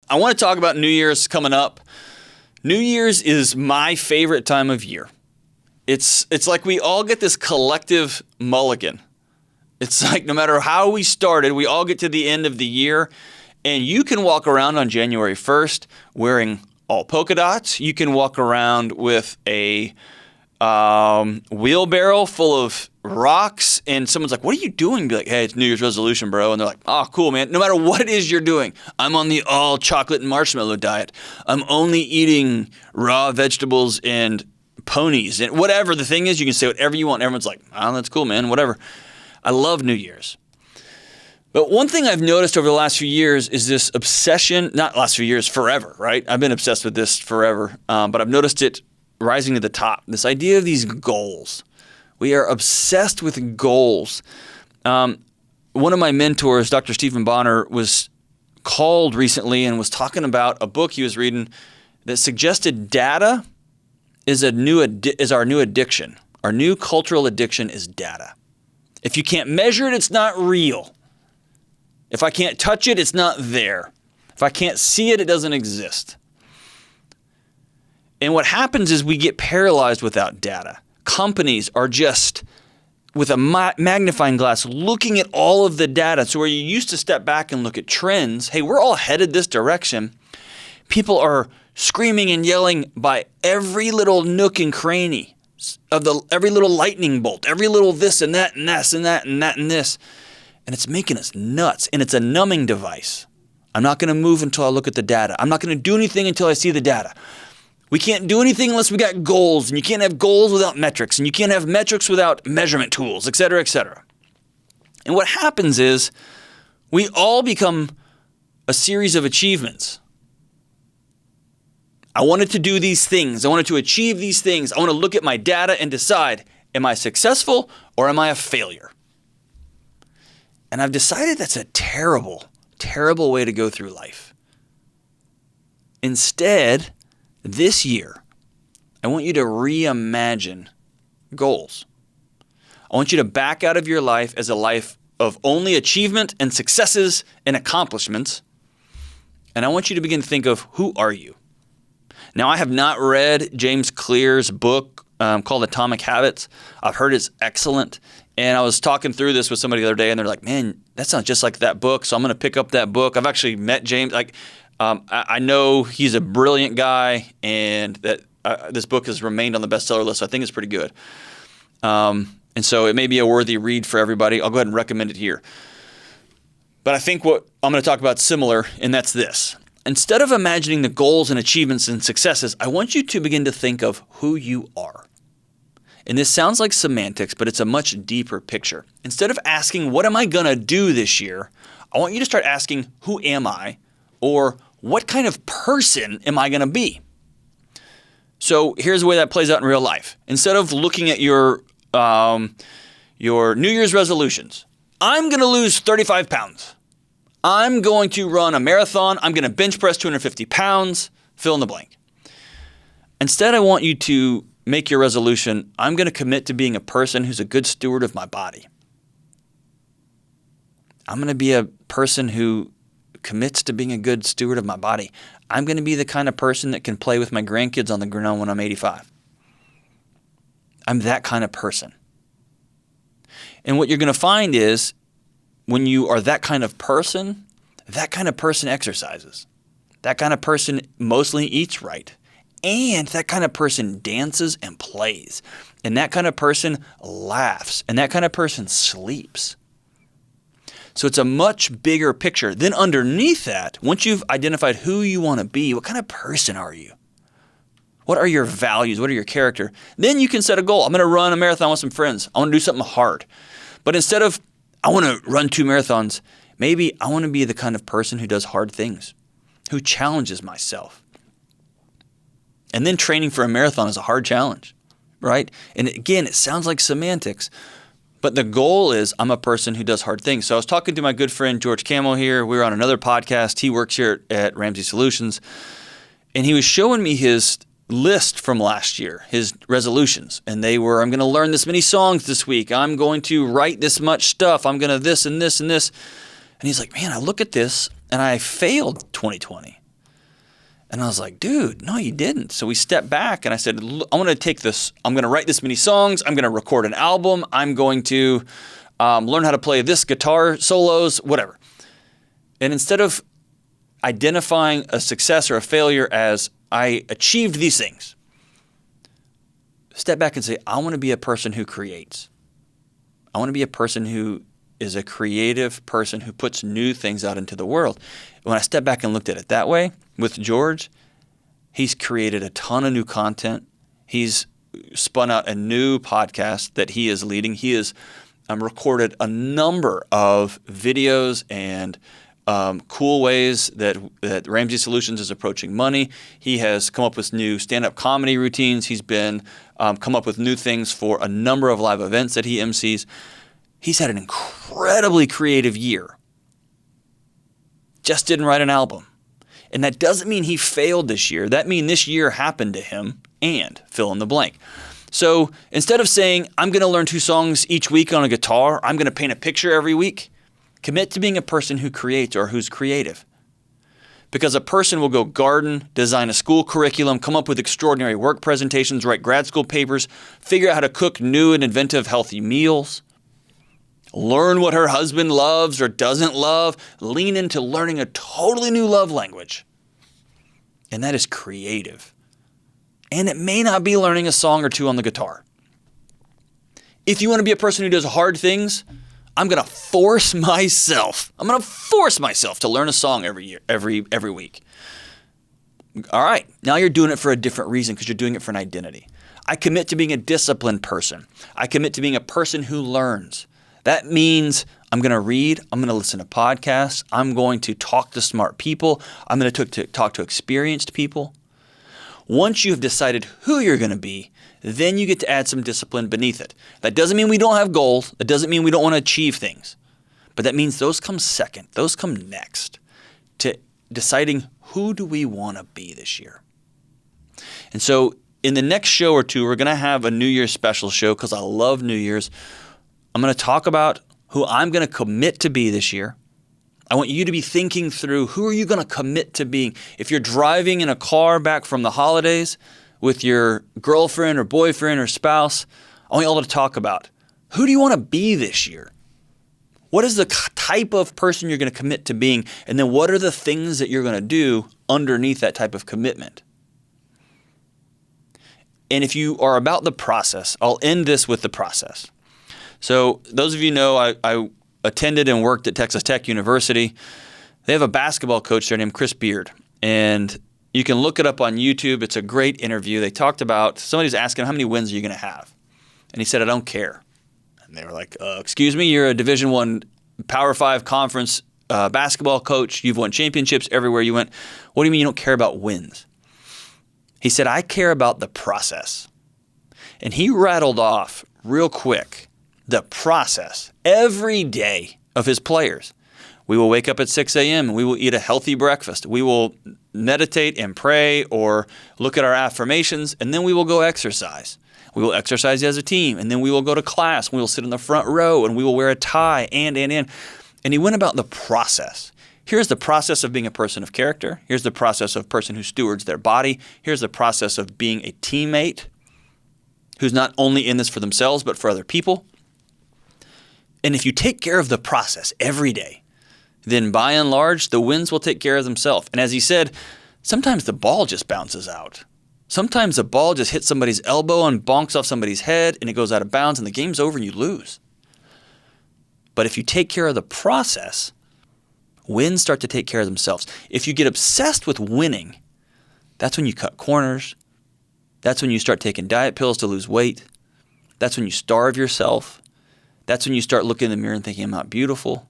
I want to talk about New Year's coming up. New Year's is my favorite time of year. It's like we all get this collective mulligan. It's like no matter how we started, we all get to the end of the year, and you can walk around on January 1st wearing all polka dots. You can walk around with a wheelbarrow full of rocks, and someone's like, what are you doing? Be like, hey, it's New Year's resolution, bro. And they're like, oh, cool, man. No matter what it is you're doing, I'm on the all chocolate and marshmallow diet. I'm only eating raw vegetables and ponies. And whatever the thing is, you can say whatever you want. Everyone's like, oh, that's cool, man, whatever. I love New Year's. But one thing I've noticed over the last few years is this obsession, not last few years, forever, right? I've been obsessed with this forever, but I've noticed it rising to the top. This idea of these goals. We are obsessed with goals. One of my mentors, Dr. Stephen Bonner, was called recently and was talking about a book he was reading that suggested data is our new addiction. Our new cultural addiction is data. If you can't measure it, it's not real. If I can't touch it, it's not there. If I can't see it, it doesn't exist. And what happens is we get paralyzed without data. Companies are just with a magnifying glass looking at all of the data. So where you used to step back and look at trends, hey, we're all headed this direction. People are screaming and yelling by every little nook and cranny of every little lightning bolt, every little this and that and this and that and that and this. And it's making us nuts. And it's a numbing device. I'm not going to move until I look at the data. I'm not going to do anything until I see the data. We can't do anything unless we got goals, and you can't have goals without metrics, and you can't have metrics without measurement tools, et cetera, et cetera. And what happens is we all become a series of achievements. I wanted to do these things. I wanted to achieve these things. I want to look at my data and decide, am I successful or am I a failure? And I've decided that's a terrible, terrible way to go through life. Instead, this year, I want you to reimagine goals. I want you to back out of your life as a life of only achievement and successes and accomplishments. And I want you to begin to think of, who are you? Now, I have not read James Clear's book called Atomic Habits. I've heard it's excellent. And I was talking through this with somebody the other day, and they're like, man, that sounds just like that book. So I'm going to pick up that book. I've actually met James. I know he's a brilliant guy, and that this book has remained on the bestseller list. So I think it's pretty good. And so it may be a worthy read for everybody. I'll go ahead and recommend it here. But I think what I'm going to talk about is similar, and that's this. Instead of imagining the goals and achievements and successes, I want you to begin to think of who you are. And this sounds like semantics, but it's a much deeper picture. Instead of asking, what am I going to do this year? I want you to start asking, who am I? Or what kind of person am I going to be? So here's the way that plays out in real life. Instead of looking at your New Year's resolutions, I'm going to lose 35 pounds. I'm going to run a marathon. I'm going to bench press 250 pounds, fill in the blank. Instead, I want you to make your resolution, I'm going to commit to being a person who's a good steward of my body. I'm going to be a person who commits to being a good steward of my body. I'm going to be the kind of person that can play with my grandkids on the ground when I'm 85. I'm that kind of person. And what you're going to find is when you are that kind of person exercises. That kind of person mostly eats right. And that kind of person dances and plays. And that kind of person laughs. And that kind of person sleeps. So it's a much bigger picture. Then underneath that, once you've identified who you want to be, what kind of person are you? What are your values? What are your character? Then you can set a goal. I'm going to run a marathon with some friends. I want to do something hard. But instead of, I want to run 2 marathons, maybe I want to be the kind of person who does hard things, who challenges myself. And then training for a marathon is a hard challenge, right? And again, it sounds like semantics, but the goal is I'm a person who does hard things. So I was talking to my good friend George Camo here. We were on another podcast. He works here at Ramsey Solutions. And he was showing me his list from last year, his resolutions. And they were, I'm going to learn this many songs this week. I'm going to write this much stuff. I'm going to this and this and this. And he's like, man, I look at this and I failed 2020. And I was like, dude, no, you didn't. So we stepped back and I said, I want to take this. I'm going to write this many songs. I'm going to record an album. I'm going to learn how to play this guitar solos, whatever. And instead of identifying a success or a failure as I achieved these things, step back and say, I want to be a person who creates. I want to be a person who is a creative person who puts new things out into the world. When I stepped back and looked at it that way with George, he's created a ton of new content. He's spun out a new podcast that he is leading. He has recorded a number of videos and cool ways that Ramsey Solutions is approaching money. He has come up with new stand-up comedy routines. He's been come up with new things for a number of live events that he MCs. He's had an incredibly creative year. Just didn't write an album. And that doesn't mean he failed this year. That means this year happened to him and fill in the blank. So instead of saying, I'm going to learn 2 songs each week on a guitar, I'm going to paint a picture every week, commit to being a person who creates or who's creative. Because a person will go garden, design a school curriculum, come up with extraordinary work presentations, write grad school papers, figure out how to cook new and inventive healthy meals, learn what her husband loves or doesn't love, lean into learning a totally new love language. And that is creative. And it may not be learning a song or 2 on the guitar. If you want to be a person who does hard things, I'm going to force myself to learn a song every week. All right, now you're doing it for a different reason because you're doing it for an identity. I commit to being a disciplined person. I commit to being a person who learns. That means I'm going to read, I'm going to listen to podcasts, I'm going to talk to smart people, I'm going to talk to experienced people. Once you've decided who you're going to be, then you get to add some discipline beneath it. That doesn't mean we don't have goals. That doesn't mean we don't want to achieve things. But that means those come second. Those come next to deciding who do we want to be this year. And so in the next show or 2, we're going to have a New Year's special show because I love New Year's. I'm going to talk about who I'm going to commit to be this year. I want you to be thinking through who are you going to commit to being. If you're driving in a car back from the holidays with your girlfriend or boyfriend or spouse, I want you all to talk about who do you want to be this year? What is the type of person you're going to commit to being? And then what are the things that you're going to do underneath that type of commitment? And if you are about the process, I'll end this with the process. So those of you know I attended and worked at Texas Tech University. They have a basketball coach there named Chris Beard. And you can look it up on YouTube. It's a great interview. They talked about, somebody's asking, how many wins are you going to have? And he said, I don't care. And they were like, excuse me, you're a Division I Power 5 conference basketball coach. You've won championships everywhere you went. What do you mean you don't care about wins? He said, I care about the process. And he rattled off real quick the process every day of his players. We will wake up at 6 a.m. and we will eat a healthy breakfast. We will meditate and pray or look at our affirmations, and then we will go exercise. We will exercise as a team, and then we will go to class. We will sit in the front row, and we will wear a tie, and. And he went about the process. Here's the process of being a person of character. Here's the process of a person who stewards their body. Here's the process of being a teammate who's not only in this for themselves, but for other people. And if you take care of the process every day, then by and large, the wins will take care of themselves. And as he said, sometimes the ball just bounces out. Sometimes the ball just hits somebody's elbow and bonks off somebody's head and it goes out of bounds and the game's over and you lose. But if you take care of the process, wins start to take care of themselves. If you get obsessed with winning, that's when you cut corners. That's when you start taking diet pills to lose weight. That's when you starve yourself. That's when you start looking in the mirror and thinking, I'm not beautiful.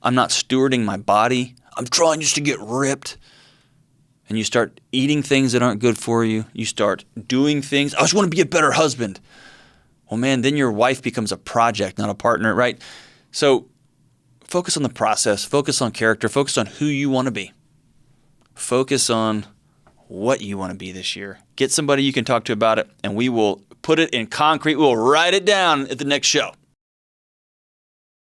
I'm not stewarding my body. I'm trying just to get ripped. And you start eating things that aren't good for you. You start doing things. I just want to be a better husband. Well, man, then your wife becomes a project, not a partner, right? So focus on the process. Focus on character. Focus on who you want to be. Focus on what you want to be this year. Get somebody you can talk to about it, and we will put it in concrete. We'll write it down at the next show.